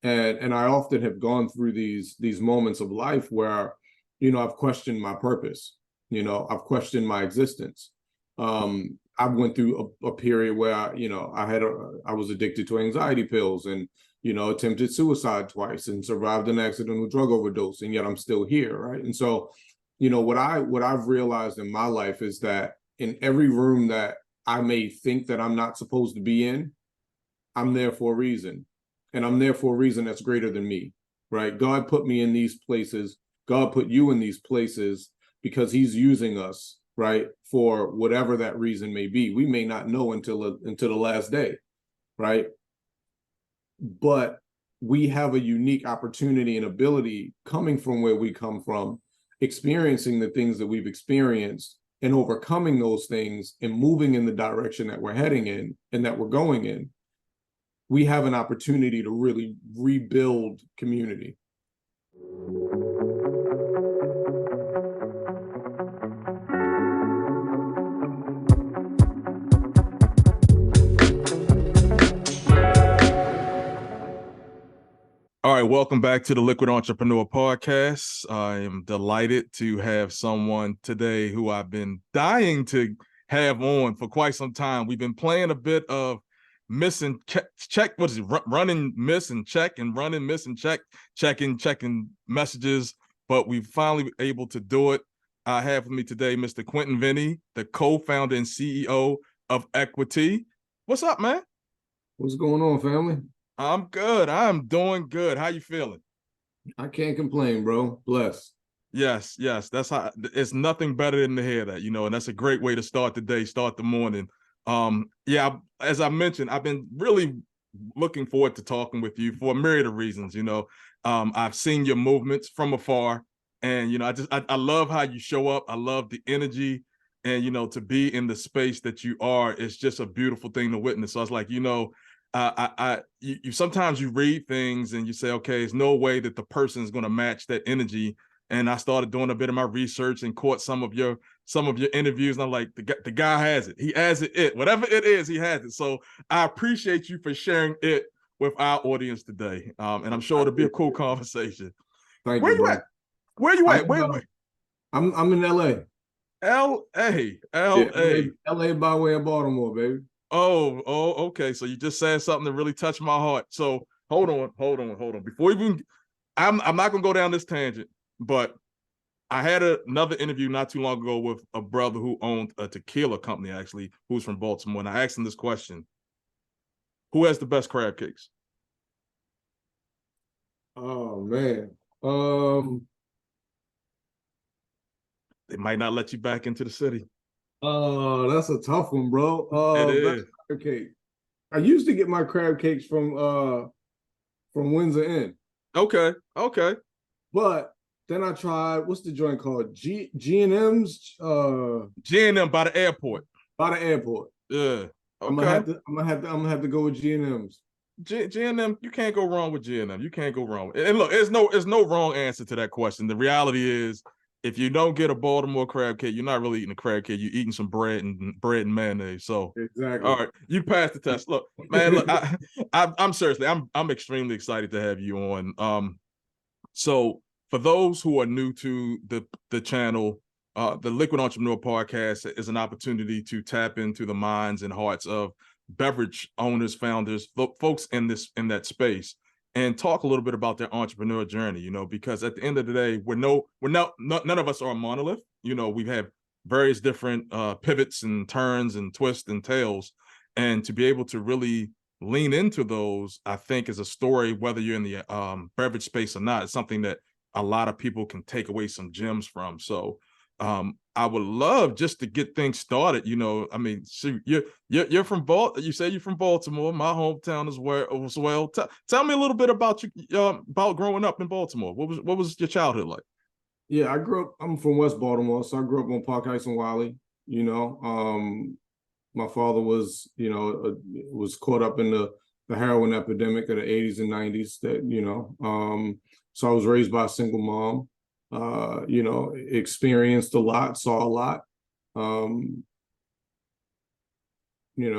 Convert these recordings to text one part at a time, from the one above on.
And I often have gone through these moments of life where, I've questioned my purpose. I've questioned my existence. I went through a period where I was addicted to anxiety pills and attempted suicide twice and survived an accidental drug overdose, and yet I'm still here, right? And so, what I've realized in my life is that in every room that I may think that I'm not supposed to be in, I'm there for a reason. And I'm there for a reason that's greater than me, right? God put me in these places. God put you in these places because he's using us, right? For whatever that reason may be. We may not know until the last day, right? But we have a unique opportunity and ability coming from where we come from, experiencing the things that we've experienced and overcoming those things and moving in the direction that we're heading in and that we're going in. We have an opportunity to really rebuild community. All right, welcome back to the Liquid Entrepreneur Podcast. I am delighted to have someone today who I've been dying to have on for quite some time. We've been playing a bit of miss and check. What is it? Running, miss and check, and running, miss and check, checking messages. But we've finally able to do it. I have with me today Mr. Quentin Vennie, the co-founder and CEO of Equitea. What's up, man? What's going on, family? I'm good. I'm doing good. How you feeling? I can't complain, bro. Blessed. Yes. That's how it's nothing better than to hear that, and that's a great way to start the day, start the morning. Yeah, as I mentioned, I've been really looking forward to talking with you for a myriad of reasons. I've seen your movements from afar, and I love how you show up. I love the energy, and to be in the space that you are, it's just a beautiful thing to witness. So I was like, you sometimes you read things and you say, okay, there's no way that the person is going to match that energy. And I started doing a bit of my research and caught some of your interviews, and I'm like, the guy has it. He has it. Whatever it is, he has it. So I appreciate you for sharing it with our audience today. And I'm sure it'll be a cool conversation. Thank Where you, you bro. at? Where you at? Where? I'm in LA. LA. LA by way of Baltimore, baby. Oh, okay. So you just said something that really touched my heart. So hold on. Before even, I'm not gonna go down this tangent, but I had another interview not too long ago with a brother who owned a tequila company, actually, who's from Baltimore, and I asked him this question: who has the best crab cakes? Oh man. They might not let you back into the city. That's a tough one, bro. It Best is. crab cake. I used to get my crab cakes from Windsor Inn. Okay. But then I tried, what's the joint called? G&M's G&M by the airport. By the airport. Yeah. Okay. I'm gonna have to go with G&M's. G&M, you can't go wrong with G&M. You can't go wrong. And look, there's no wrong answer to that question. The reality is, if you don't get a Baltimore crab cake, you're not really eating a crab cake. You're eating some bread and mayonnaise. So exactly. All right, you passed the test. Look, man, I'm seriously, I'm extremely excited to have you on. So for those who are new to the channel, the Liquid Entrepreneur Podcast is an opportunity to tap into the minds and hearts of beverage owners, founders, folks in that space, and talk a little bit about their entrepreneur journey. Because at the end of the day, none of us are a monolith. We have various different pivots and turns and twists and tails, and to be able to really lean into those, I think, is a story, whether you're in the beverage space or not. It's something that a lot of people can take away some gems from. So I would love just to get things started. I mean, shoot, you're from you say you're from Baltimore, my hometown as well. Tell me a little bit about you, about growing up in Baltimore. What was your childhood like? Yeah, I'm from West Baltimore, so I grew up on Park Heights and Wiley. My father was caught up in the heroin epidemic of the 80s and 90s. So I was raised by a single mom. Experienced a lot, saw a lot. It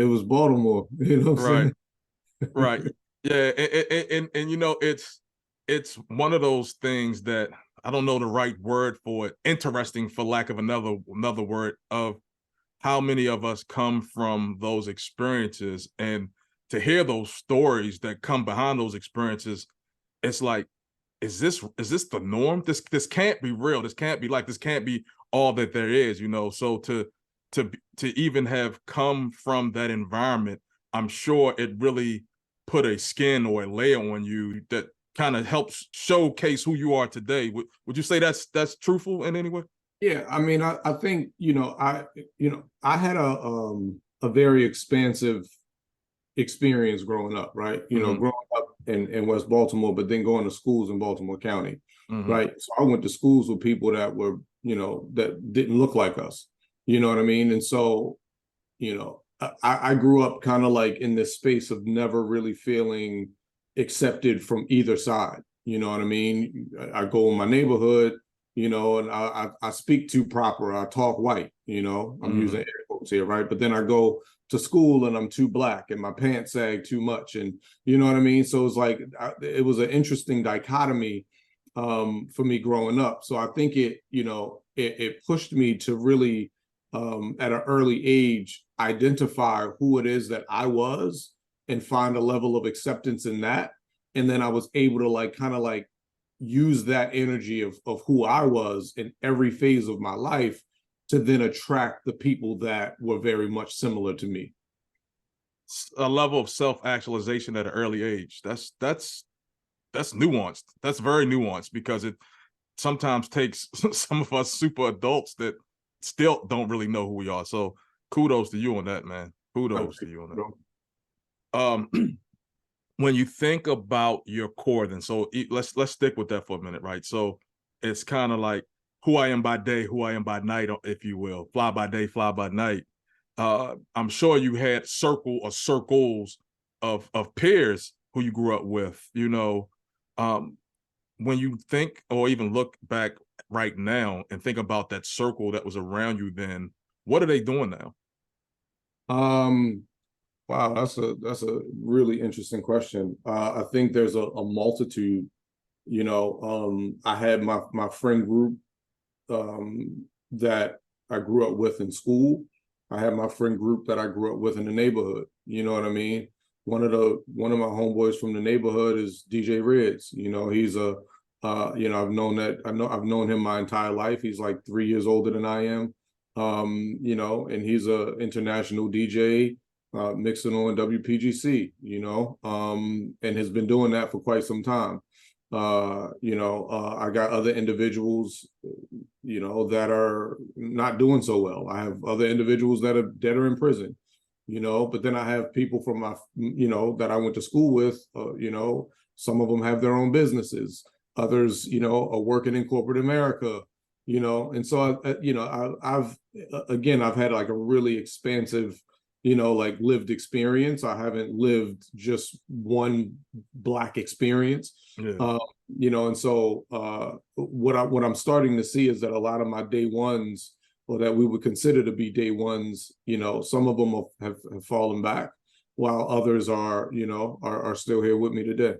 was Baltimore. Right. Right. Yeah. And you know, it's one of those things that I don't know the right word for it. Interesting, for lack of another word, of how many of us come from those experiences, and to hear those stories that come behind those experiences, it's like, is this the norm? This can't be real. This can't be all that there is, you know. So to even have come from that environment, I'm sure it really put a skin or a layer on you that kind of helps showcase who you are today. Would you say that's truthful in any way? Yeah, I mean, I think, I had a very expansive experience growing up, right? Mm-hmm. Growing up in West Baltimore, but then going to schools in Baltimore County, Mm-hmm. right? So I went to schools with people that were, that didn't look like us. You know what I mean? And so, I grew up kind of like in this space of never really feeling accepted from either side. You know what I mean? I go in my neighborhood, and I speak too proper. I talk white. I'm Mm-hmm. using air quotes here, right? But then I go to school and I'm too black and my pants sag too much, and you know what I mean. So it's like it was an interesting dichotomy for me growing up. So I think it pushed me to really at an early age identify who it is that I was and find a level of acceptance in that. And then I was able to like kind of like use that energy of who I was in every phase of my life to then attract the people that were very much similar to me. A level of self-actualization at an early age. That's nuanced. That's very nuanced, because it sometimes takes some of us super adults that still don't really know who we are. So kudos to you on that, man. Kudos to you on that. When you think about your core, then, so let's stick with that for a minute, right? So it's kind of like who I am by day, who I am by night, if you will, fly by day, fly by night. I'm sure you had circles of peers who you grew up with. Um, when you think or even look back right now and think about that circle that was around you then, what are they doing now? Um, wow, that's a really interesting question. I think there's a multitude. I had my friend group that I grew up with in school. I had my friend group that I grew up with in the neighborhood. You know what I mean? One of my homeboys from the neighborhood is DJ Rids. He's I've known him my entire life. He's like 3 years older than I am. And he's a international DJ, mixing on WPGC, and has been doing that for quite some time. I got other individuals, that are not doing so well. I have other individuals that are dead or in prison, but then I have people from my, that I went to school with, some of them have their own businesses. Others, are working in corporate America, and so, I've had like a really expansive, like lived experience. I haven't lived just one Black experience. Yeah. Uh, and so what I'm starting to see is that a lot of my day ones, or that we would consider to be day ones, some of them have fallen back, while others are still here with me today.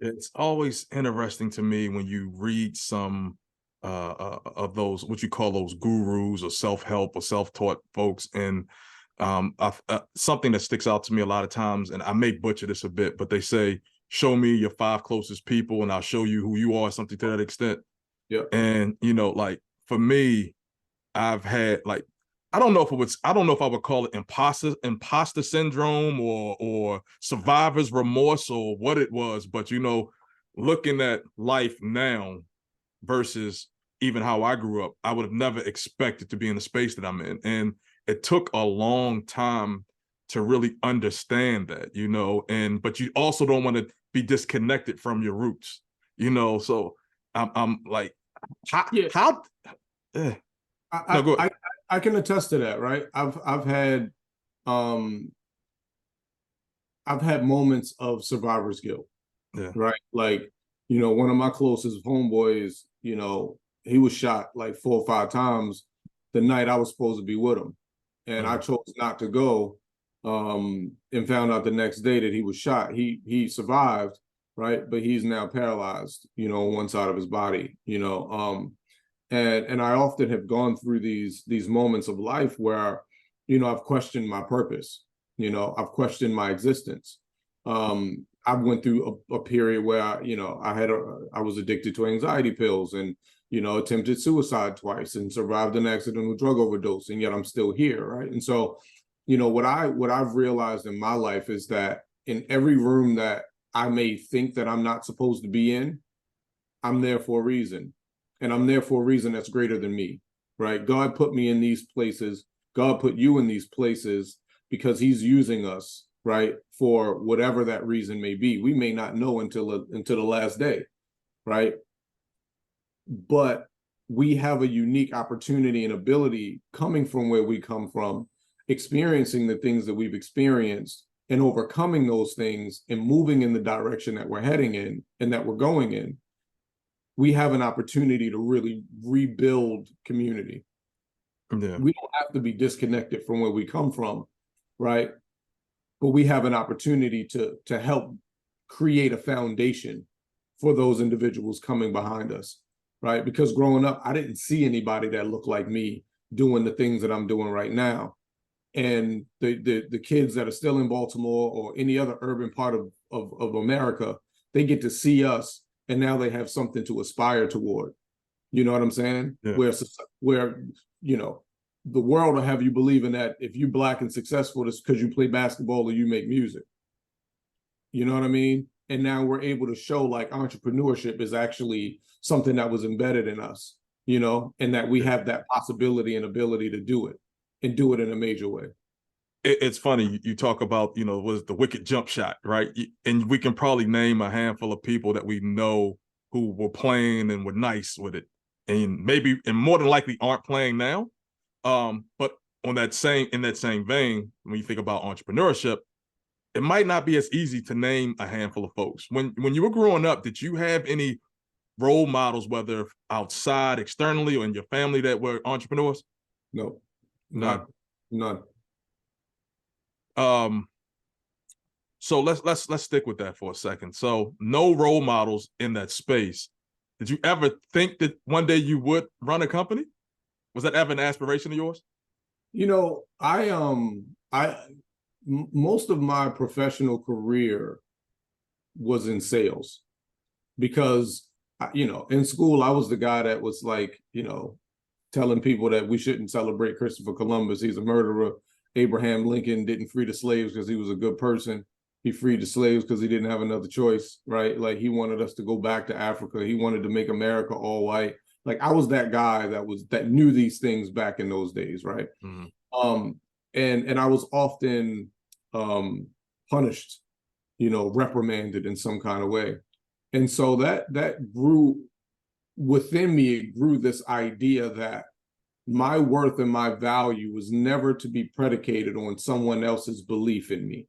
It's always interesting to me when you read some of those, what you call those gurus or self-help or self-taught folks. And something that sticks out to me a lot of times, and I may butcher this a bit, but they say, show me your 5 closest people and I'll show you who you are, something to that extent. Yeah. And, like for me, I've had like, I don't know if I would call it imposter syndrome or survivor's remorse or what it was, but looking at life now versus even how I grew up, I would have never expected to be in the space that I'm in. And it took a long time to really understand that, but you also don't want to be disconnected from your roots, so I'm like, how, Yeah. how eh. No, I, go I ahead. I can attest to that, right? Um I've had moments of survivor's guilt, Yeah. right? Like, one of my closest homeboys, he was shot like 4 or 5 times the night I was supposed to be with him. And I chose not to go and found out the next day that he was shot. He survived, right? But he's now paralyzed, on one side of his body, and I often have gone through these moments of life where, I've questioned my purpose, I've questioned my existence. I went through a period where I was addicted to anxiety pills and attempted suicide twice and survived an accidental drug overdose, and yet I'm still here, right? And so, what I've realized in my life is that in every room that I may think that I'm not supposed to be in, I'm there for a reason. And I'm there for a reason that's greater than me, right? God put me in these places. God put you in these places because he's using us, right? For whatever that reason may be. We may not know until the last day, right? But we have a unique opportunity and ability coming from where we come from, experiencing the things that we've experienced and overcoming those things and moving in the direction that we're heading in and that we're going in. We have an opportunity to really rebuild community. Yeah. We don't have to be disconnected from where we come from, right? But we have an opportunity to help create a foundation for those individuals coming behind us, right? Because growing up, I didn't see anybody that looked like me doing the things that I'm doing right now. And the kids that are still in Baltimore or any other urban part of America, they get to see us, and now they have something to aspire toward. You know what I'm saying? Yeah. Where the world will have you believing that if you're Black and successful, it's because you play basketball or you make music. You know what I mean? And now we're able to show like entrepreneurship is actually something that was embedded in us, and that we have that possibility and ability to do it and do it in a major way. It's funny you talk about was the wicked jump shot, right? And we can probably name a handful of people that we know who were playing and were nice with it, and more than likely aren't playing now. But in that same vein, when you think about entrepreneurship, it might not be as easy to name a handful of folks. When you were growing up, did you have any role models, whether outside, externally, or in your family, that were entrepreneurs? No, None. None. So let's stick with that for a second. So no role models in that space. Did you ever think that one day you would run a company? Was that ever an aspiration of yours? Most of my professional career was in sales because, in school, I was the guy that was like, telling people that we shouldn't celebrate Christopher Columbus. He's a murderer. Abraham Lincoln didn't free the slaves because he was a good person. He freed the slaves because he didn't have another choice, right? Like he wanted us to go back to Africa. He wanted to make America all white. Like I was that guy that knew these things back in those days, right? Mm-hmm. And I was often punished, reprimanded in some kind of way. And so that grew within me. It grew this idea that my worth and my value was never to be predicated on someone else's belief in me.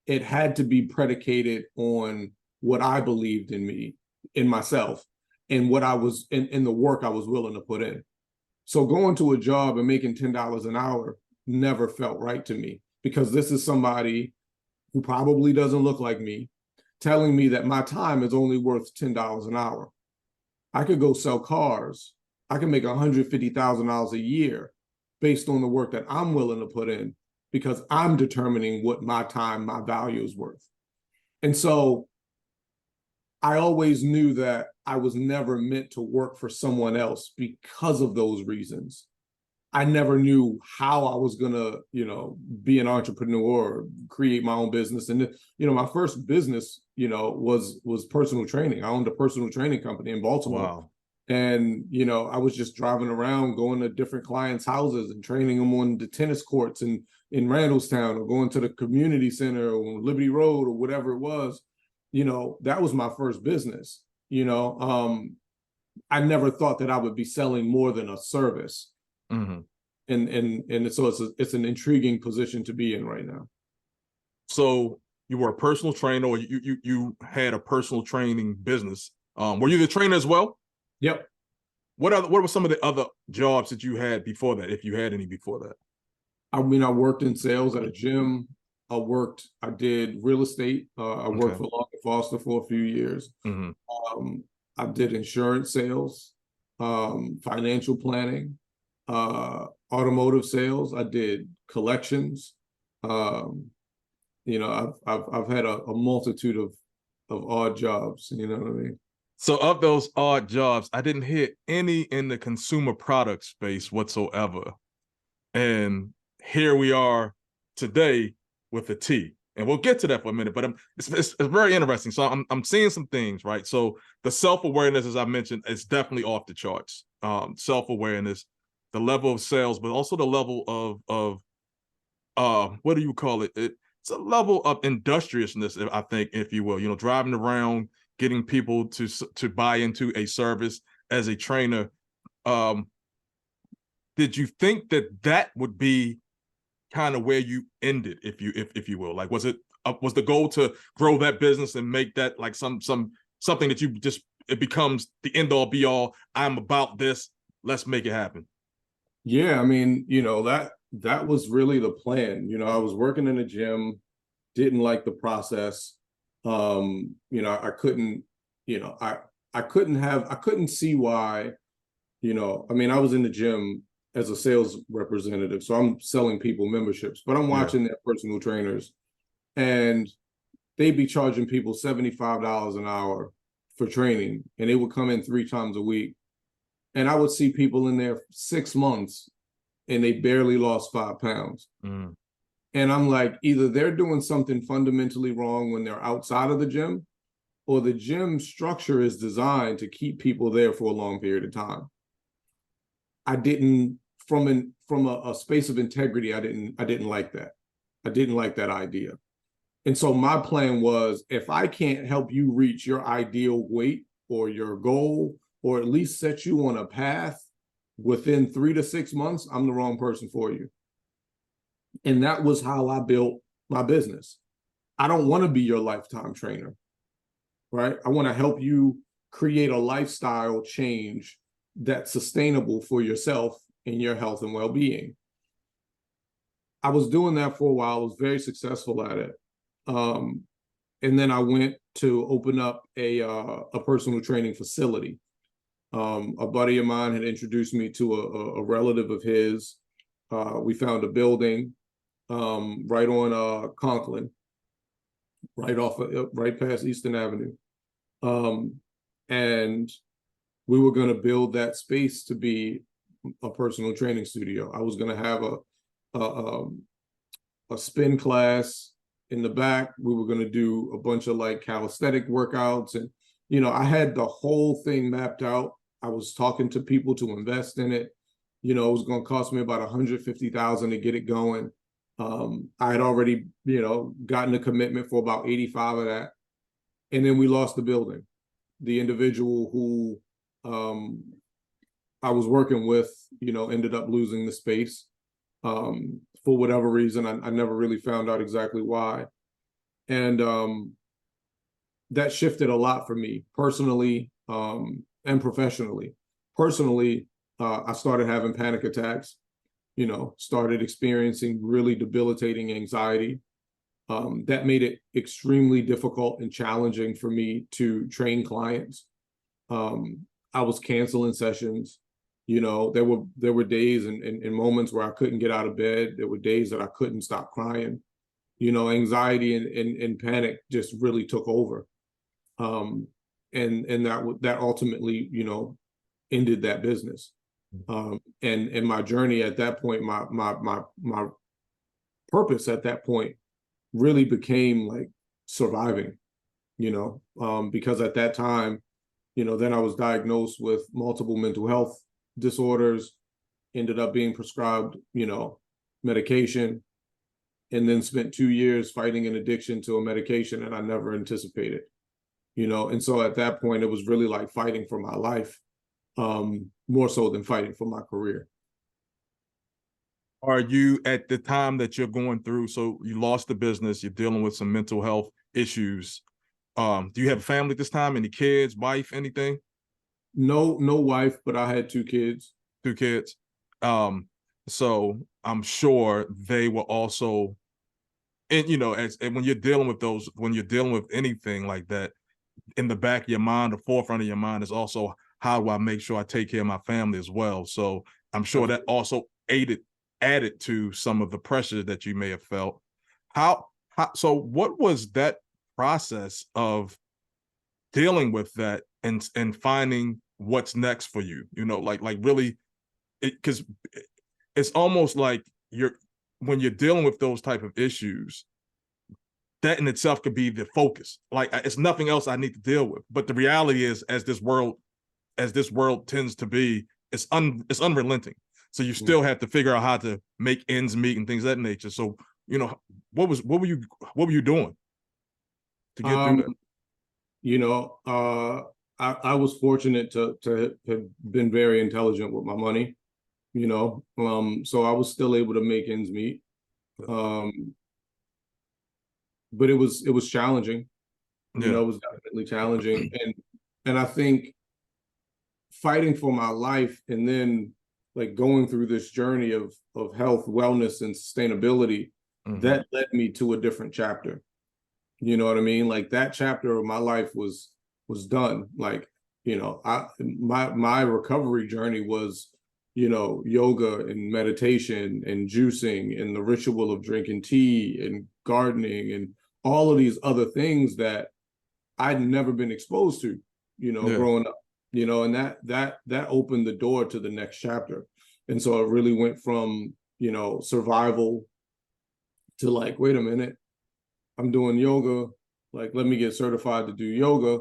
It had to be predicated on what I believed in me, in myself, and what I was in the work I was willing to put in. So going to a job and making $10 an hour never felt right to me, because this is somebody who probably doesn't look like me telling me that my time is only worth $10 an hour. I could go sell cars. I can make $150,000 a year based on the work that I'm willing to put in, because I'm determining what my time, my value is worth. And so I always knew that I was never meant to work for someone else because of those reasons. I never knew how I was gonna, be an entrepreneur, create my own business. And my first business, was personal training. I owned a personal training company in Baltimore. Wow. And, I was just driving around, going to different clients' houses and training them on the tennis courts in Randallstown, or going to the community center or Liberty Road or whatever it was. That was my first business. I never thought that I would be selling more than a service. Mm-hmm. And so it's an intriguing position to be in right now. So you were a personal trainer, or you had a personal training business. Were you the trainer as well? Yep. What were some of the other jobs that you had before that, if you had any before that? I mean, I worked in sales at a gym. I did real estate. I worked Okay. for Long and Foster for a few years. Hmm. Um, I did insurance sales, financial planning, automotive sales. I did collections. Um, I've had a multitude of odd jobs. You know what I mean? So of those odd jobs, I didn't hear any in the consumer product space whatsoever. And here we are today with the T. And we'll get to that for a minute, but it's very interesting. So I'm seeing some things, right? So the self-awareness, as I mentioned, is definitely off the charts. Self-awareness, the level of sales, but also the level of what do you call it? It's a level of industriousness, I think, if you will. Driving around, getting people to buy into a service as a trainer. Um, did you think that would be kind of where you ended, if you will? Like, was the goal to grow that business and make that like something that you just, it becomes the end all be all? I'm about this. Let's make it happen. Yeah, I mean, that was really the plan. I was working in a gym, didn't like the process. I couldn't, I couldn't see why, I mean, I was in the gym as a sales representative, so I'm selling people memberships, but I'm Yeah. watching their personal trainers, and they'd be charging people $75 an hour for training, and they would come in 3 times a week. And I would see people in there 6 months and they barely lost 5 pounds. Mm. And I'm like, either they're doing something fundamentally wrong when they're outside of the gym, or the gym structure is designed to keep people there for a long period of time. I didn't, from a space of integrity, I didn't like that. I didn't like that idea. And so my plan was, if I can't help you reach your ideal weight or your goal, or at least set you on a path within 3 to 6 months, I'm the wrong person for you. And that was how I built my business. I don't want to be your lifetime trainer, right? I want to help you create a lifestyle change that's sustainable for yourself and your health and well-being. I was doing that for a while. I was very successful at it. And then I went to open up a personal training facility. A buddy of mine had introduced me to a relative of his. We found a building right on Conklin, right past Eastern Avenue. And we were going to build that space to be a personal training studio. I was going to have a spin class in the back. We were going to do a bunch of like calisthenic workouts, and I had the whole thing mapped out. I was talking to people to invest in it. It was going to cost me about $150,000 to get it going. I had already, gotten a commitment for about 85 of that. And then we lost the building. The individual who I was working with, ended up losing the space for whatever reason. I never really found out exactly why. And that shifted a lot for me personally and professionally. Personally, I started having panic attacks, started experiencing really debilitating anxiety. That made it extremely difficult and challenging for me to train clients. I was canceling sessions. There were days and moments where I couldn't get out of bed. There were days that I couldn't stop crying. Anxiety and panic just really took over. And that ultimately, ended that business. And my journey at that point, my purpose at that point really became like surviving, because at that time, then I was diagnosed with multiple mental health disorders, ended up being prescribed, medication, and then spent 2 years fighting an addiction to a medication that I never anticipated, and so at that point, it was really like fighting for my life, more so than fighting for my career. Are you, at the time that you're going through, so you lost the business, you're dealing with some mental health issues. Do you have a family at this time? Any kids, wife, anything? No wife, but I had 2 kids. 2 kids. So I'm sure they were also, and and when you're dealing with anything like that, in the back of your mind, the forefront of your mind is also, how do I make sure I take care of my family as well? So I'm sure that also added to some of the pressure that you may have felt. So what was that process of dealing with that and finding what's next for you? Like really, because it's almost like when you're dealing with those type of issues, that in itself could be the focus. Like, it's nothing else I need to deal with. But the reality is, as this world tends to be, it's unrelenting. So you still have to figure out how to make ends meet and things of that nature. So, what were you doing to get through that? I was fortunate to have been very intelligent with my money, so I was still able to make ends meet. But it was challenging. Yeah. It was definitely challenging. And I think fighting for my life and then like going through this journey of health, wellness, and sustainability, that led me to a different chapter. You know what I mean? Like, that chapter of my life was done. Like, my recovery journey was, yoga and meditation and juicing and the ritual of drinking tea and gardening and all of these other things that I'd never been exposed to, growing up, and that opened the door to the next chapter. And so it really went from, survival to like, wait a minute, I'm doing yoga. Like, let me get certified to do yoga.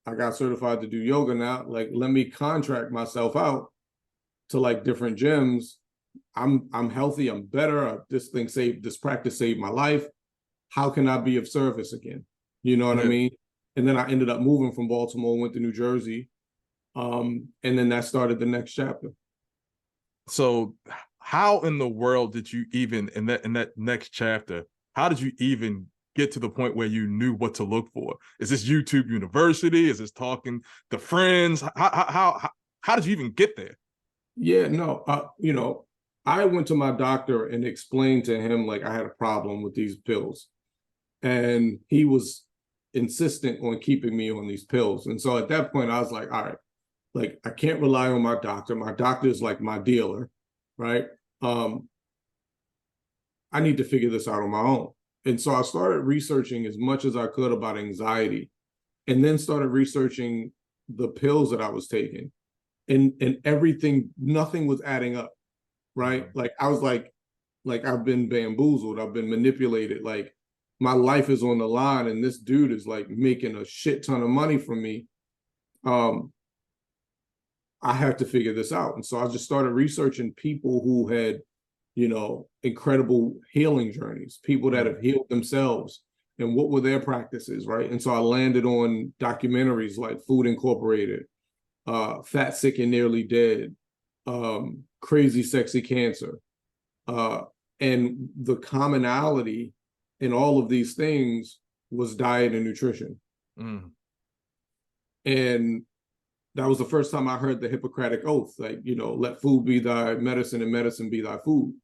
I got certified to do yoga now. Like, let me contract myself out to like different gyms. I'm healthy. I'm better. This practice saved my life. How can I be of service again? You know what I mean? And then I ended up moving from Baltimore, went to New Jersey. And then that started the next chapter. So how in the world did you even, in that next chapter, how did you even get to the point where you knew what to look for? Is this YouTube University? Is this talking to friends? How did you even get there? Yeah, no, I went to my doctor and explained to him like I had a problem with these pills, and he was insistent on keeping me on these pills. And so at that point, I was like, all right, like, I can't rely on my doctor. My doctor is like my dealer, right? I need to figure this out on my own. And so I started researching as much as I could about anxiety, and then started researching the pills that I was taking, and everything, nothing was adding up, right? Like, I was like I've been bamboozled, I've been manipulated, like my life is on the line, and this dude is like making a shit ton of money from me. I have to figure this out. And so I just started researching people who had, incredible healing journeys, people that have healed themselves, and what were their practices, right? And so I landed on documentaries like Food Incorporated, Fat, Sick, and Nearly Dead, Crazy, Sexy, Cancer. And the commonality in all of these things was diet and nutrition. And that was the first time I heard the Hippocratic Oath, like, let food be thy medicine and medicine be thy food.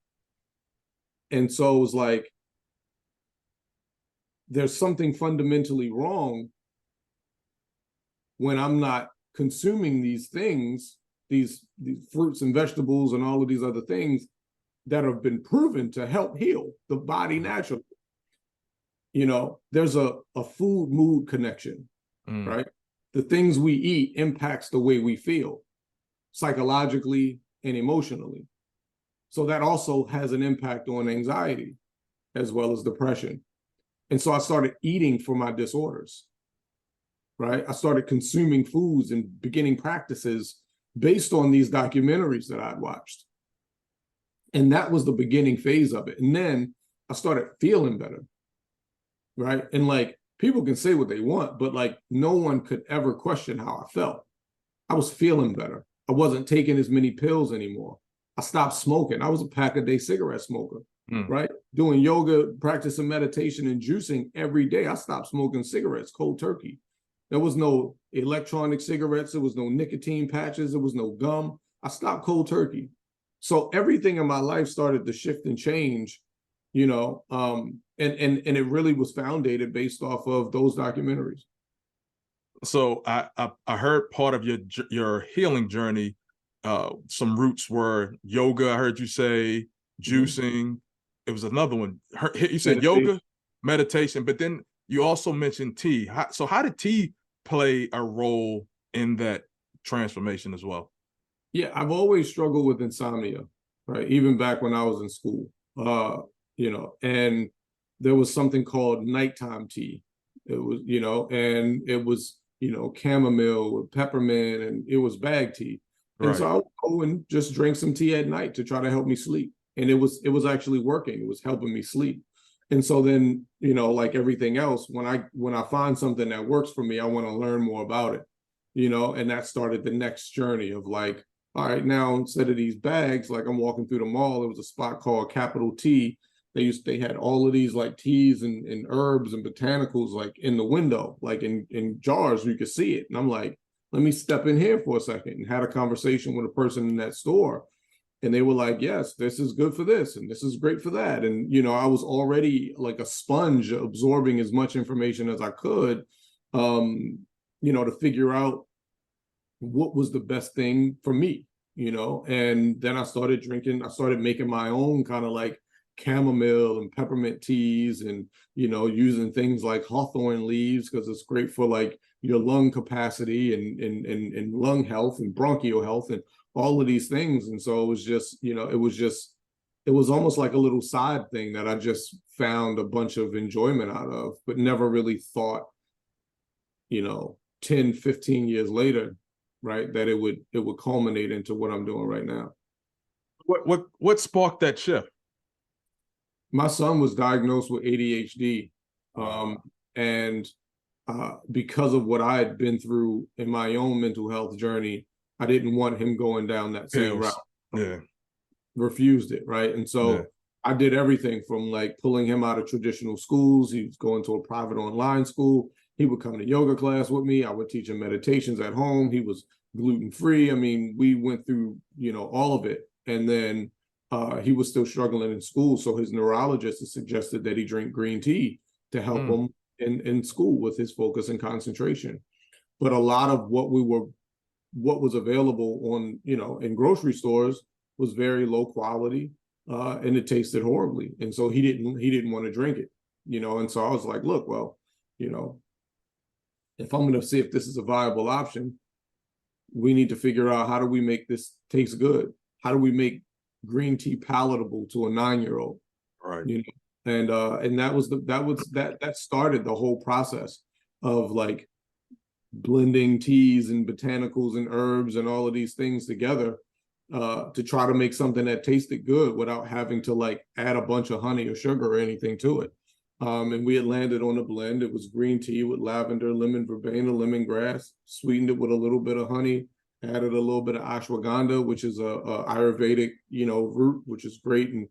And so it was like, there's something fundamentally wrong when I'm not consuming these things, these fruits and vegetables and all of these other things that have been proven to help heal the body naturally. There's a food mood connection, right? The things we eat impacts the way we feel psychologically and emotionally. So that also has an impact on anxiety as well as depression. And so I started eating for my disorders, right? I started consuming foods and beginning practices based on these documentaries that I'd watched. And that was the beginning phase of it. And then I started feeling better, right? And like, people can say what they want, but like, no one could ever question how I felt. I was feeling better. I wasn't taking as many pills anymore. I stopped smoking. I was a pack-a-day cigarette smoker, right? Doing yoga, practicing meditation, and juicing every day. I stopped smoking cigarettes cold turkey. There was no electronic cigarettes. There was no nicotine patches. There was no gum. I stopped cold turkey. so everything in my life started to shift and change, and it really was founded based off of those documentaries. So I heard part of your healing journey, some roots were yoga. I heard you say juicing. It was another one. You said yoga, meditation, but then you also mentioned tea. So how did tea play a role in that transformation as well? Yeah, I've always struggled with insomnia, right? Even back when I was in school, and there was something called nighttime tea. It was, and it was, chamomile with peppermint, and it was bag tea. And so I would go and just drink some tea at night to try to help me sleep. And it was actually working. It was helping me sleep. And so then, like everything else, when I find something that works for me, I want to learn more about it, and that started the next journey of like, all right, now instead of these bags, like I'm walking through the mall, there was a spot called Capital Tea. They had all of these like teas and herbs and botanicals like in the window, like in jars, you could see it. And I'm like, let me step in here for a second, and had a conversation with a person in that store. And they were like, yes, this is good for this, and this is great for that. And, I was already like a sponge absorbing as much information as I could, to figure out what was the best thing for me, and then I started making my own kind of like chamomile and peppermint teas, and, using things like hawthorn leaves because it's great for like your lung capacity and lung health and bronchial health and all of these things. And so it was just, it was almost like a little side thing that I just found a bunch of enjoyment out of, but never really thought, 10, 15 years later, right, that it would culminate into what I'm doing right now. What sparked that shift? My son was diagnosed with ADHD, and because of what I had been through in my own mental health journey, I didn't want him going down that same route. Yeah, refused it, right? And so I did everything from like pulling him out of traditional schools. He was going to a private online school. He would come to yoga class with me. I would teach him meditations at home. He was gluten-free. I mean, we went through, all of it. And then he was still struggling in school. So his neurologist has suggested that he drink green tea to help him in school with his focus and concentration. But a lot of what was available on, in grocery stores was very low quality, and it tasted horribly. And so he didn't want to drink it, and so I was like, look, well, if I'm going to see if this is a viable option, we need to figure out how do we make this taste good? How do we make green tea palatable to a 9-year-old? Right. And that started the whole process of like blending teas and botanicals and herbs and all of these things together to try to make something that tasted good without having to like add a bunch of honey or sugar or anything to it. And we had landed on a blend. It was green tea with lavender, lemon verbena, lemongrass, sweetened it with a little bit of honey, added a little bit of ashwagandha, which is a Ayurvedic, root, which is great. And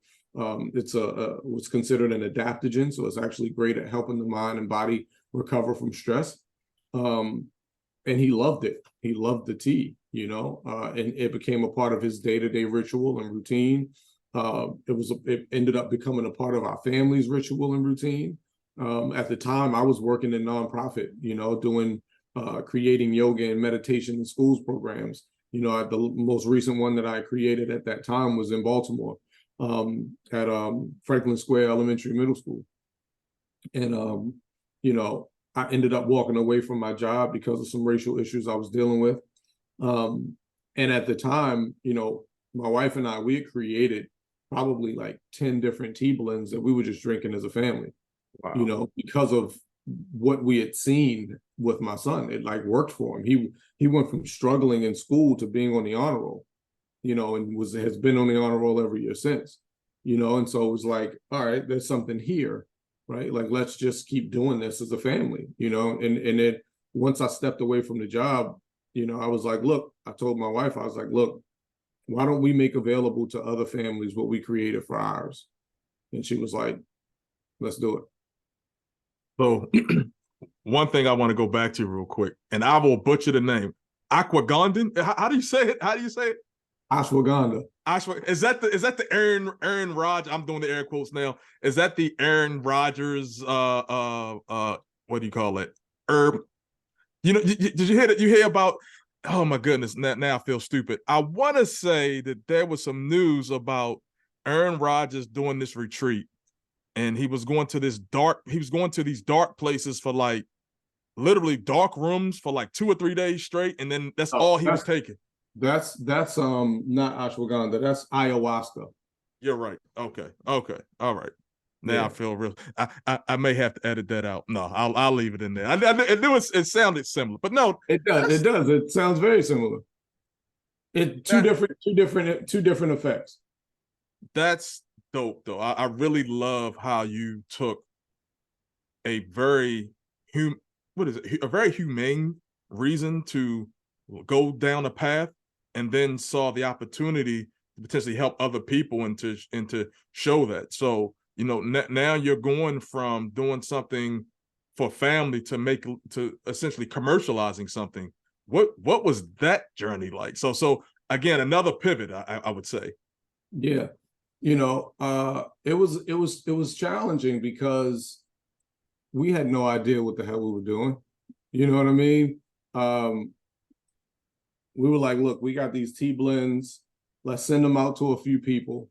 it's what's considered an adaptogen. So it's actually great at helping the mind and body recover from stress. And he loved it. He loved the tea, and it became a part of his day-to-day ritual and routine. It ended up becoming a part of our family's ritual and routine. At the time, I was working in nonprofit, doing creating yoga and meditation in schools programs. The most recent one that I created at that time was in Baltimore, at Franklin Square Elementary Middle School. And I ended up walking away from my job because of some racial issues I was dealing with. And at the time, my wife and I, we had created probably like 10 different tea blends that we were just drinking as a family. Wow. Because of what we had seen with my son. It like worked for him. He went from struggling in school to being on the honor roll, and has been on the honor roll every year since, and so it was like, all right, there's something here, right? Like, let's just keep doing this as a family, and then once I stepped away from the job, I was like, look, I told my wife, I was like, look, why don't we make available to other families what we created for ours? And she was like, let's do it. So one thing I want to go back to real quick, and I will butcher the name. Ashwagandha? How do you say it? How do you say it? Ashwagandha. Is that the Aaron Rodgers? I'm doing the air quotes now. Is that the Aaron Rodgers? What do you call it? Herb. You know, did you hear that? You hear about? Oh my goodness! Now I feel stupid. I want to say that there was some news about Aaron Rodgers doing this retreat, and he was going to this dark. He was going to these dark places for like literally dark rooms for like 2 or 3 days straight, and then that's all he was taking. That's not ashwagandha. That's ayahuasca. You're right. Okay. All right. Now Yeah. I feel real. I may have to edit that out. No, I'll leave it in there. I knew it sounded similar, but no, It does. It does. It sounds very similar. Two different effects. That's dope, though. I really love how you took a very a very humane reason to go down a path, and then saw the opportunity to potentially help other people and to show that. So, you know, now you're going from doing something for family to essentially commercializing something. What was that journey like? So again, another pivot, I would say. Yeah. You know, it was challenging because we had no idea what the hell we were doing. You know what I mean? We were like, look, we got these tea blends. Let's send them out to a few people.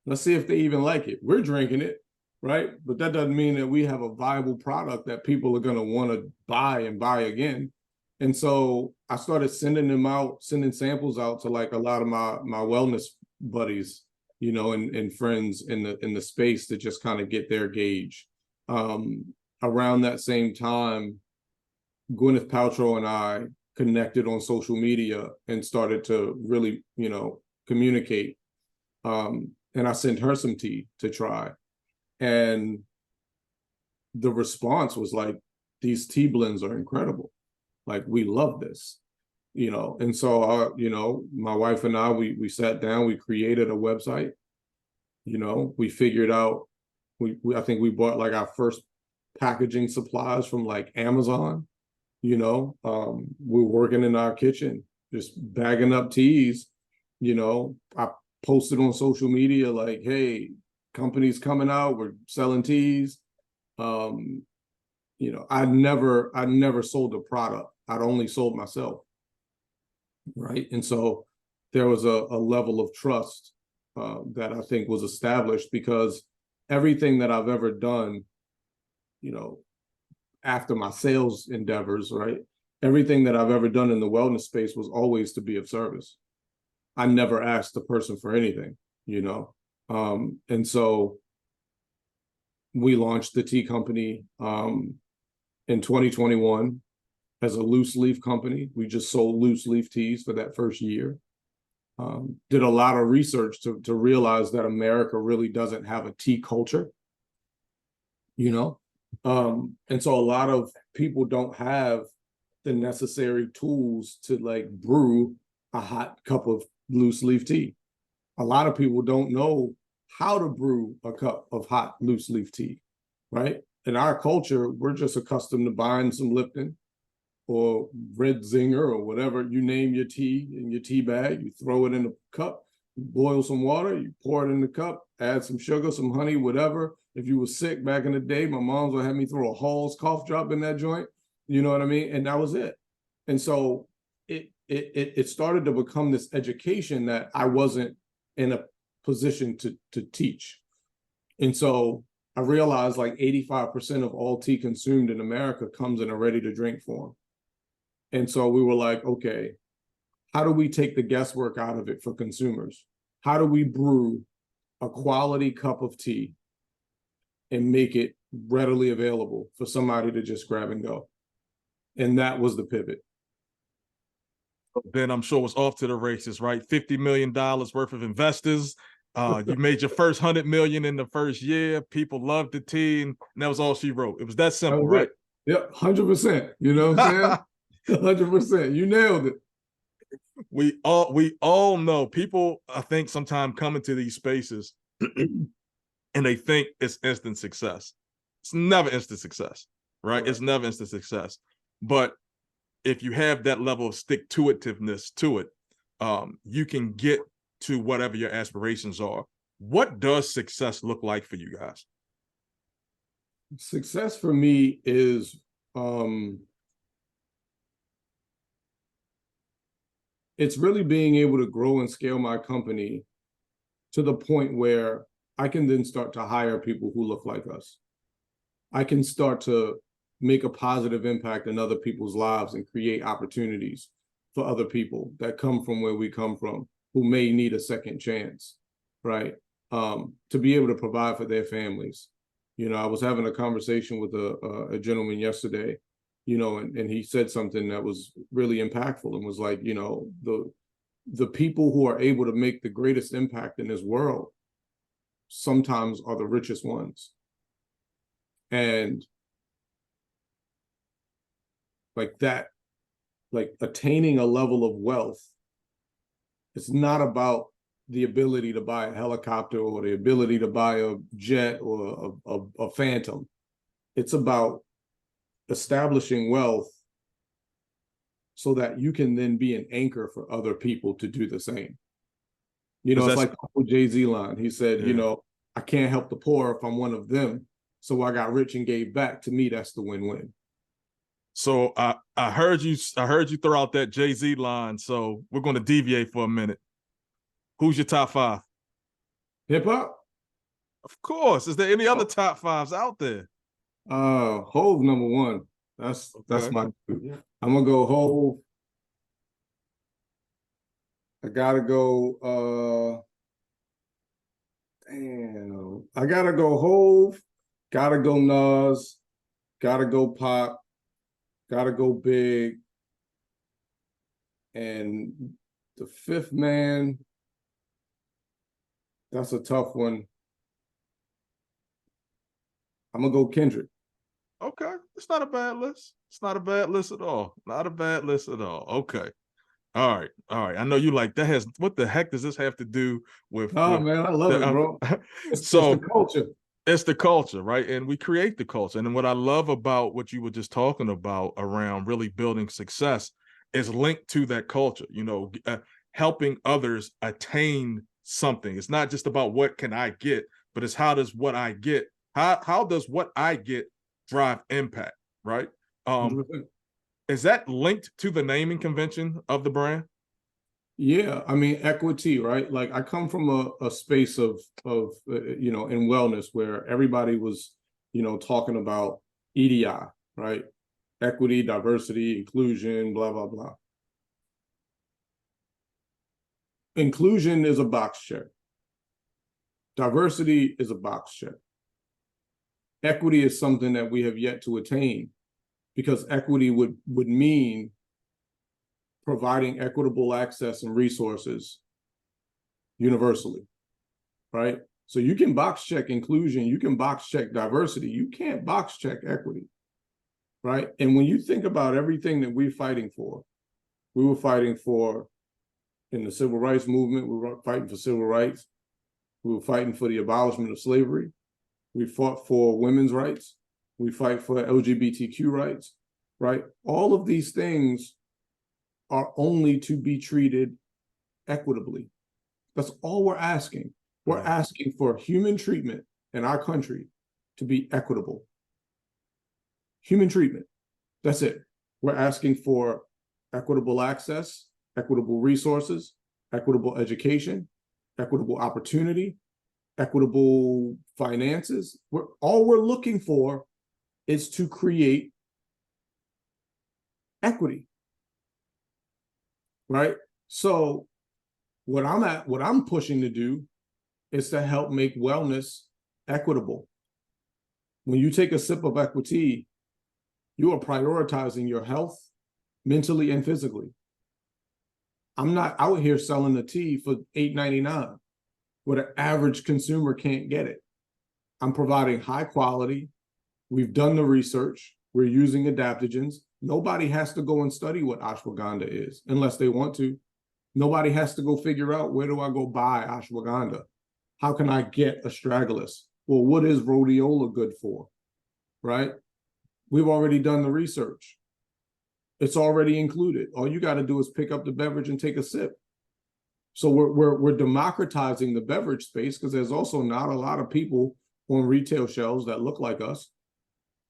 Let's see if they even like it. We're drinking it, right? But that doesn't mean that we have a viable product that people are going to want to buy and buy again. And so I started sending samples out to like a lot of my wellness buddies, you know, and friends in the space to just kind of get their gauge. Around that same time, Gwyneth Paltrow and I connected on social media and started to really, you know, communicate. And I sent her some tea to try. And the response was like, these tea blends are incredible. Like, we love this, you know? And so, you know, my wife and I, we sat down, we created a website, you know, we figured out, I think we bought like our first packaging supplies from like Amazon, you know. We're working in our kitchen, just bagging up teas, you know. I posted on social media like, hey, company's coming out, we're selling teas. You know, I never sold a product. I'd only sold myself, right? And so there was a level of trust that I think was established, because everything that I've ever done, you know, after my sales endeavors, right? Everything that I've ever done in the wellness space was always to be of service. I never asked the person for anything, you know? And so we launched the tea company in 2021 as a loose leaf company. We just sold loose leaf teas for that first year. Did a lot of research to realize that America really doesn't have a tea culture, you know? And so a lot of people don't have the necessary tools to like brew a hot cup of loose leaf tea. A lot of people don't know how to brew a cup of hot loose leaf tea, right? In our culture, we're just accustomed to buying some Lipton or Red Zinger or whatever, you name your tea in your tea bag, you throw it in a cup, you boil some water, you pour it in the cup, add some sugar, some honey, whatever. If you were sick back in the day, my mom's would have me throw a Hall's cough drop in that joint. You know what I mean? And that was it. And so it started to become this education that I wasn't in a position to teach. And so I realized like 85% of all tea consumed in America comes in a ready to drink form. And so we were like, okay, how do we take the guesswork out of it for consumers? How do we brew a quality cup of tea and make it readily available for somebody to just grab and go? And that was the pivot. Then I'm sure it's off to the races, right? $50 million worth of investors. You made your first 100 million in the first year. People loved the tea, and that was all she wrote. It was that simple, right? Yep, 100%. You know what I'm saying? 100%. You nailed it. We all know people, I think, sometimes come into these spaces and they think it's instant success. It's never instant success, right? It's never instant success. But if you have that level of stick-to-itiveness to it, you can get to whatever your aspirations are. What does success look like for you guys? Success for me is it's really being able to grow and scale my company to the point where I can then start to hire people who look like us. I can start to make a positive impact in other people's lives and create opportunities for other people that come from where we come from, who may need a second chance, right? To be able to provide for their families. You know, I was having a conversation with a gentleman yesterday, you know, and he said something that was really impactful and was like, you know, the people who are able to make the greatest impact in this world sometimes are the richest ones. And like that, like attaining a level of wealth, it's not about the ability to buy a helicopter or the ability to buy a jet or a phantom. It's about establishing wealth so that you can then be an anchor for other people to do the same. You know, it's like the Jay-Z line. He said, you know, I can't help the poor if I'm one of them. So I got rich and gave back. To me, that's the win-win. So I heard you throw out that Jay-Z line. So we're going to deviate for a minute. Who's your top 5? Hip hop? Of course. Is there any other top 5s out there? Hove number 1. That's my. I'm gonna go Hove. I gotta go. I gotta go Hove. Gotta go Nas. Gotta go Pop. Gotta go Big. And the 5th man, that's a tough one. I'm gonna go Kendrick. Okay, it's not a bad list. It's not a bad list at all. Not a bad list at all. Okay. All right. I know you like that. What the heck does this have to do with? Oh man, I love it, bro. It's the culture. It's the culture, right? And we create the culture. And what I love about what you were just talking about around really building success is linked to that culture. You know, helping others attain something. It's not just about what can I get, but it's how does what I get. How does what I get drive impact, right? Is that linked to the naming convention of the brand? Yeah, I mean, equity, right? Like I come from a space of you know, in wellness where everybody was, you know, talking about EDI, right? Equity, diversity, inclusion, blah, blah, blah. Inclusion is a box check. Diversity is a box check. Equity is something that we have yet to attain, because equity would mean providing equitable access and resources universally, right? So you can box check inclusion, you can box check diversity, you can't box check equity, right? And when you think about everything that we're fighting for, we were fighting for in the civil rights movement, we were fighting for civil rights, we were fighting for the abolishment of slavery, we fought for women's rights, we fight for LGBTQ rights, right? All of these things are only to be treated equitably. That's all we're asking. We're asking for human treatment in our country to be equitable. Human treatment. That's it. We're asking for equitable access, equitable resources, equitable education, equitable opportunity, equitable finances. All we're looking for is to create equity. Right? So what I'm pushing to do is to help make wellness equitable. When you take a sip of Equitea, you are prioritizing your health mentally and physically. I'm not out here selling the tea for $8.99 where the average consumer can't get it. I'm providing high quality. We've done the research. We're using adaptogens. Nobody has to go and study what ashwagandha is unless they want to. Nobody has to go figure out, where do I go buy ashwagandha? How can I get astragalus? Well, what is rhodiola good for, right? We've already done the research. It's already included. All you got to do is pick up the beverage and take a sip. So we're democratizing the beverage space because there's also not a lot of people on retail shelves that look like us,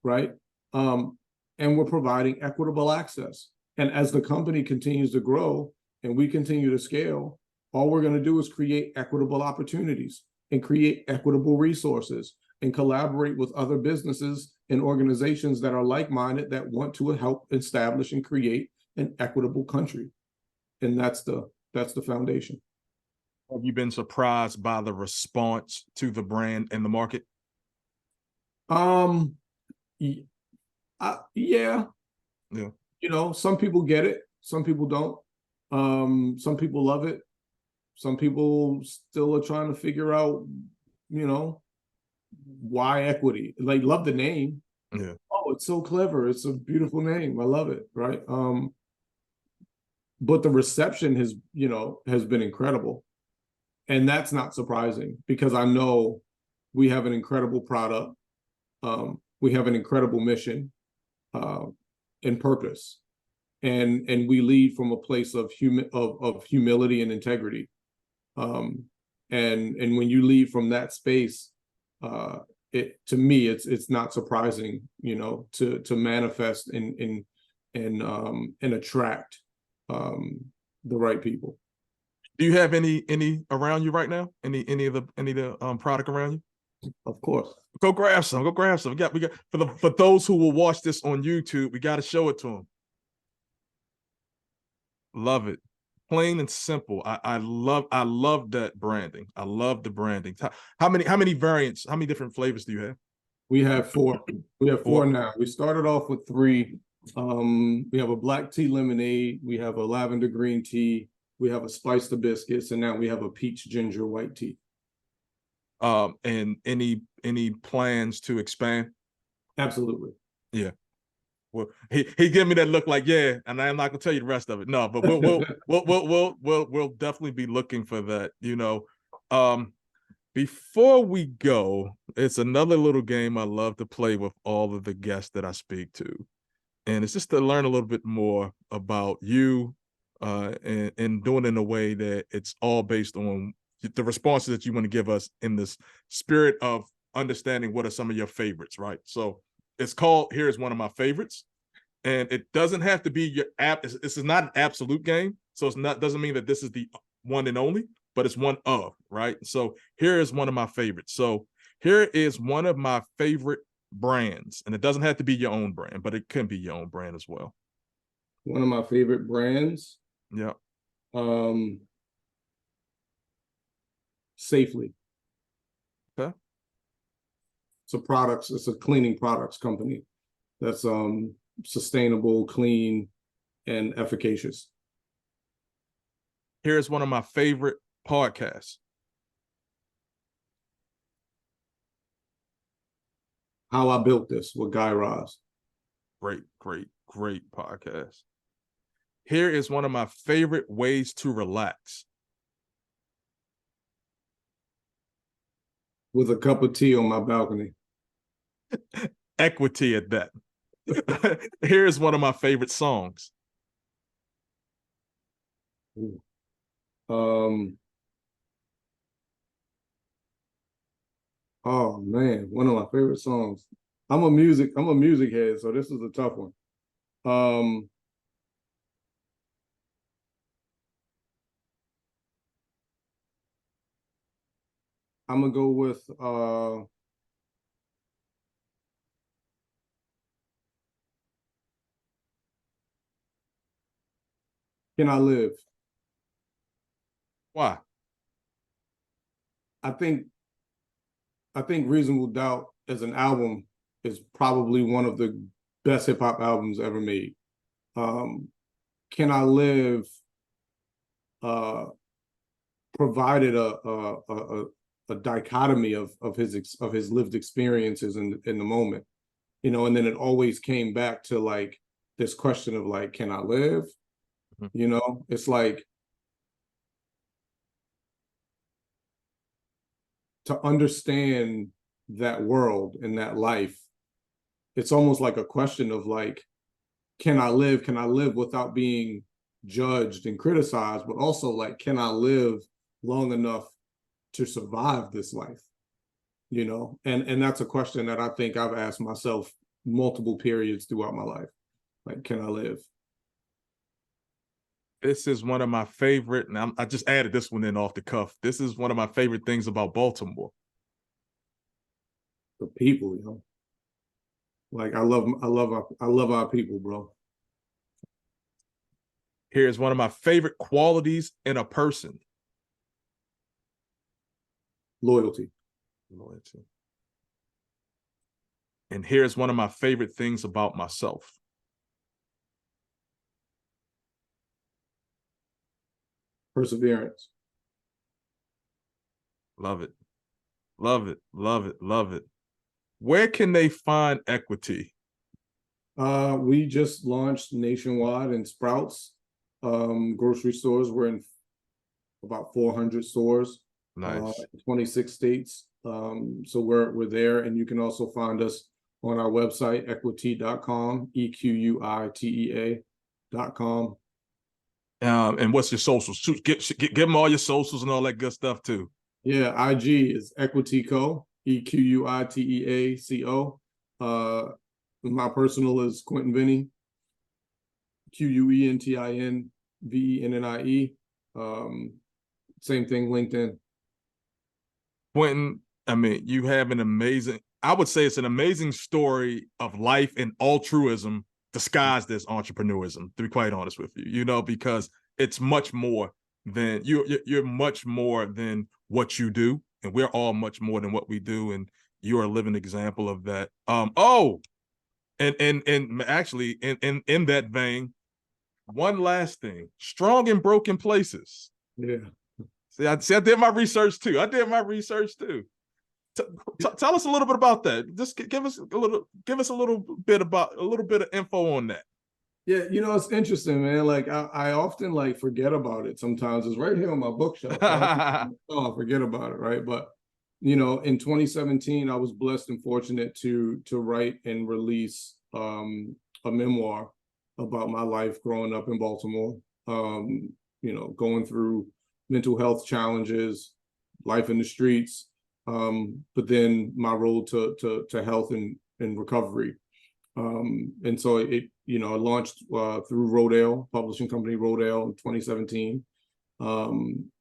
right? And we're providing equitable access. And as the company continues to grow and we continue to scale, all we're going to do is create equitable opportunities and create equitable resources and collaborate with other businesses and organizations that are like-minded that want to help establish and create an equitable country. And that's the foundation. Have you been surprised by the response to the brand in the market? Yeah. You know, some people get it, some people don't. Some people love it. Some people still are trying to figure out, you know, why equity. Like, love the name. Yeah. Oh, it's so clever. It's a beautiful name. I love it. Right. But the reception has been incredible. And that's not surprising because I know we have an incredible product. We have an incredible mission and purpose. And we lead from a place of humility and integrity. And when you lead from that space, to me, it's not surprising, you know, to manifest and attract the right people. Do you have any around you right now? Any of the product around you? Of course. Go grab some. We got for those who will watch this on YouTube, we got to show it to them. Love it. Plain and simple. I love that branding. I love the branding. How many variants, how many different flavors do you have? We have 4. We have 4 now. We started off with 3. We have a black tea lemonade, we have a lavender green tea, we have a spiced biscuits, and now we have a peach ginger white tea. And any plans to expand? Absolutely. Yeah. Well, he gave me that look like, yeah, and I'm not gonna tell you the rest of it. No, but we'll definitely be looking for that, you know. Before we go, it's another little game I love to play with all of the guests that I speak to. And it's just to learn a little bit more about you, and doing it in a way that it's all based on the responses that you want to give us in this spirit of understanding what are some of your favorites, right? So it's called Here Is One of My Favorites. And it doesn't have to be your app. This is not an absolute game. So it's not, doesn't mean that this is the one and only, but it's one of, right? So here is one of my favorites. So here is one of my favorite brands. And it doesn't have to be your own brand, but it can be your own brand as well. One of my favorite brands. Yeah. Safely. Okay. It's a cleaning products company that's sustainable, clean, and efficacious. Here's one of my favorite podcasts. How I Built This with Guy Raz. Great podcast. Here is one of my favorite ways to relax. With a cup of tea on my balcony. Equitea at that. Here's one of my favorite songs. Oh man, one of my favorite songs. I'm a music head, so this is a tough one. I'm gonna go with Can I Live? Why? I think Reasonable Doubt as an album is probably one of the best hip hop albums ever made. Can I Live provided a dichotomy of his lived experiences in the moment, you know, and then it always came back to like this question of like, can I live? Mm-hmm. You know, it's like to understand that world and that life, it's almost like a question of like, can I live without being judged and criticized, but also like, can I live long enough to survive this life? You know, and that's a question that I think I've asked myself multiple periods throughout my life. Like, can I live? This is one of my favorite, and I just added this one in off the cuff. This is one of my favorite things about Baltimore. The people, you know. Like I love our people, bro. Here's one of my favorite qualities in a person. Loyalty. Loyalty. And here's one of my favorite things about myself. Perseverance. Love it. Love it. Love it. Love it. Where can they find Equitea? We just launched nationwide in Sprouts. Grocery stores. We're in about 400 stores. Nice. 26 states. So we're there, and you can also find us on our website, equitea.com, EQUITEA.com. And what's your socials? Give them all your socials and all that good stuff too. Yeah, IG is Equitea Co, EQUITEACO. My personal is Quentin Vennie, QUENTINVENNIE. Same thing, LinkedIn. Quentin, I mean, you have an amazing, I would say it's an amazing story of life and altruism disguised as entrepreneurism, to be quite honest with you, you know, because it's much more than you're much more than what you do. And we're all much more than what we do. And you're a living example of that. And actually in that vein, one last thing, strong in broken places. Yeah. See, I did my research too. Tell us a little bit about that. Just give us a little bit of info on that. Yeah, you know, it's interesting, man. Like I often like forget about it sometimes. It's right here on my bookshelf. I forget about it, right? But you know, in 2017, I was blessed and fortunate to write and release a memoir about my life growing up in Baltimore. You know, going through mental health challenges, life in the streets, but then my road to health and recovery. And so it you know, it launched through Rodale, publishing company Rodale in 2017.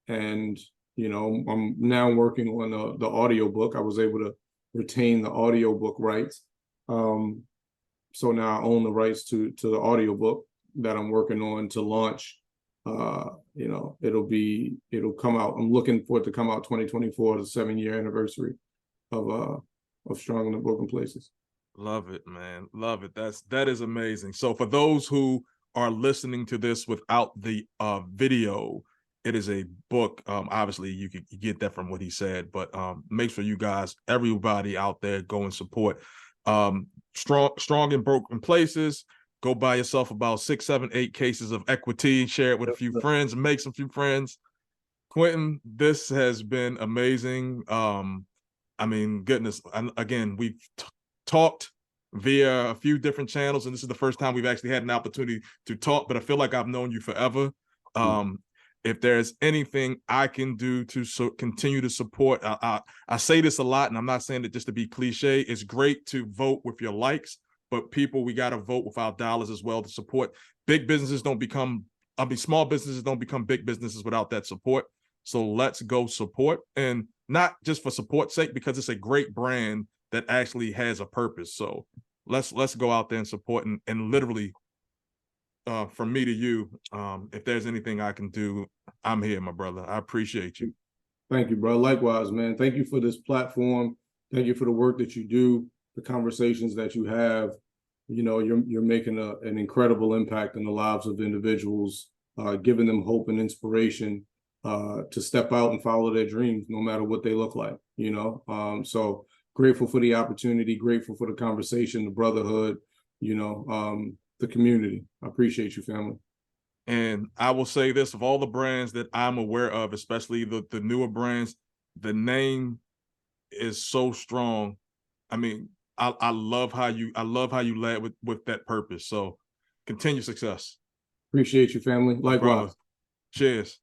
And you know, I'm now working on the audiobook. I was able to retain the audiobook rights. So now I own the rights to the audiobook that I'm working on to launch. You know, it'll come out. I'm looking for it to come out 2024, the 7-year anniversary of Strong in the Broken Places. Love it, man. Love it. That is amazing. So for those who are listening to this without the video, it is a book. Obviously you get that from what he said, but make sure you guys, everybody out there, go and support Strong in Broken Places. Go buy yourself about 6, 7, 8 cases of Equitea, share it with a few friends, make some few friends. Quentin, this has been amazing. I mean, goodness, again, we've talked via a few different channels, and this is the first time we've actually had an opportunity to talk, but I feel like I've known you forever. If there's anything I can do to continue to support, I say this a lot, and I'm not saying it just to be cliche. It's great to vote with your likes, but people, we got to vote with our dollars as well to support. Big businesses don't become, small businesses don't become big businesses without that support. So let's go support, and not just for support's sake, because it's a great brand that actually has a purpose. So let's go out there and support, and literally, from me to you, if there's anything I can do, I'm here, my brother. I appreciate you. Thank you, bro. Likewise, man. Thank you for this platform. Thank you for the work that you do, the conversations that you have. You know, you're making an incredible impact in the lives of individuals, giving them hope and inspiration to step out and follow their dreams, no matter what they look like, you know? So grateful for the opportunity, grateful for the conversation, the brotherhood, you know, the community. I appreciate you, family. And I will say this, of all the brands that I'm aware of, especially the newer brands, the name is so strong. I mean, I love how you led with that purpose. So continue success. Appreciate you, family. Likewise. Cheers.